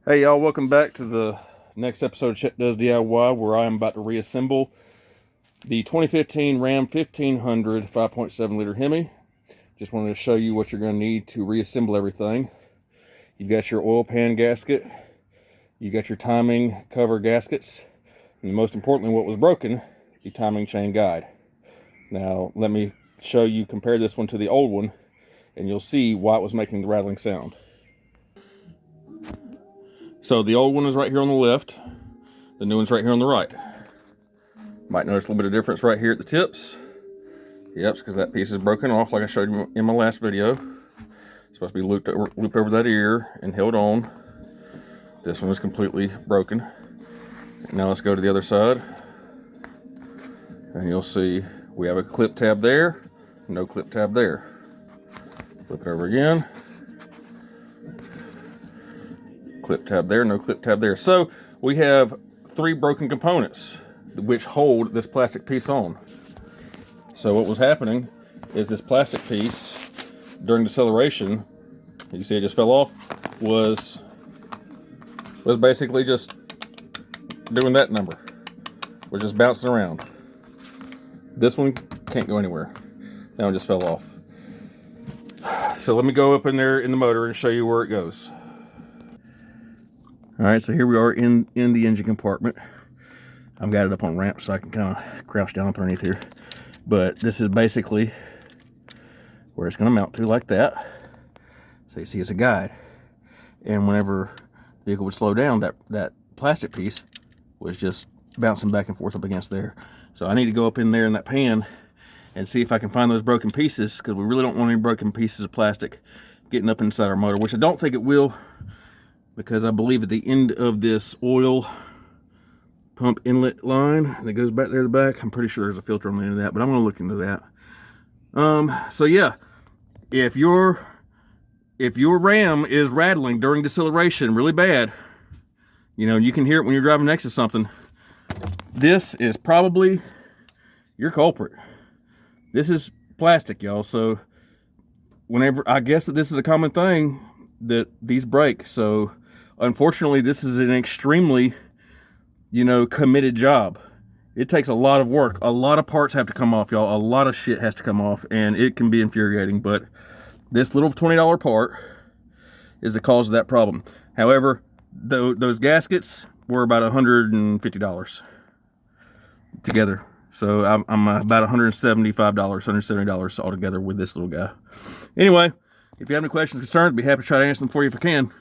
Hey y'all, welcome back to the next episode of Chet Does DIY, where I am about to reassemble the 2015 Ram 1500 5.7 liter Hemi. Just wanted to show you what you're going to need to reassemble everything. You've got your oil pan gasket, you got your timing cover gaskets, and most importantly, what was broken, the timing chain guide. Now let me show you, compare this one to the old one, and you'll see why it was making the rattling sound. So the old one is right here on the left, the new one's right here on the right. Might notice a little bit of difference right here at the tips. Yep, because that piece is broken off like I showed you in my last video. It's supposed to be looped over that ear and held on. This one is completely broken. Now let's go to the other side. And you'll see we have a clip tab there, no clip tab there. Flip it over again. Clip tab there, no clip tab there. So we have three broken components which hold this plastic piece on. So what was happening is this plastic piece during deceleration, you see it just fell off, was basically just doing that number. Was just bouncing around. This one can't go anywhere. That one just fell off. So let me go up in there in the motor and show you where it goes. All right, so here we are in the engine compartment. I've got it up on ramp so I can kind of crouch down up underneath here. But this is basically where it's going to mount to, like that. So you see it's a guide. And whenever the vehicle would slow down, that plastic piece was just bouncing back and forth up against there. So I need to go up in there in that pan and see if I can find those broken pieces, because we really don't want any broken pieces of plastic getting up inside our motor, which I don't think it will, because I believe at the end of this oil pump inlet line that goes back there at the back, I'm pretty sure there's a filter on the end of that, but I'm going to look into that. So yeah, if your Ram is rattling during deceleration really bad, you know, you can hear it when you're driving next to something, this is probably your culprit. This is plastic, y'all, so whenever, I guess that this is a common thing that these break. So unfortunately, this is an extremely, you know, committed job. It takes a lot of work. A lot of parts have to come off, y'all. A lot of shit has to come off, and it can be infuriating, but this little $20 part is the cause of that problem. However, those gaskets were about $150 together. So I'm about $175, $170 altogether with this little guy. Anyway, if you have any questions, concerns, be happy to try to answer them for you if I can.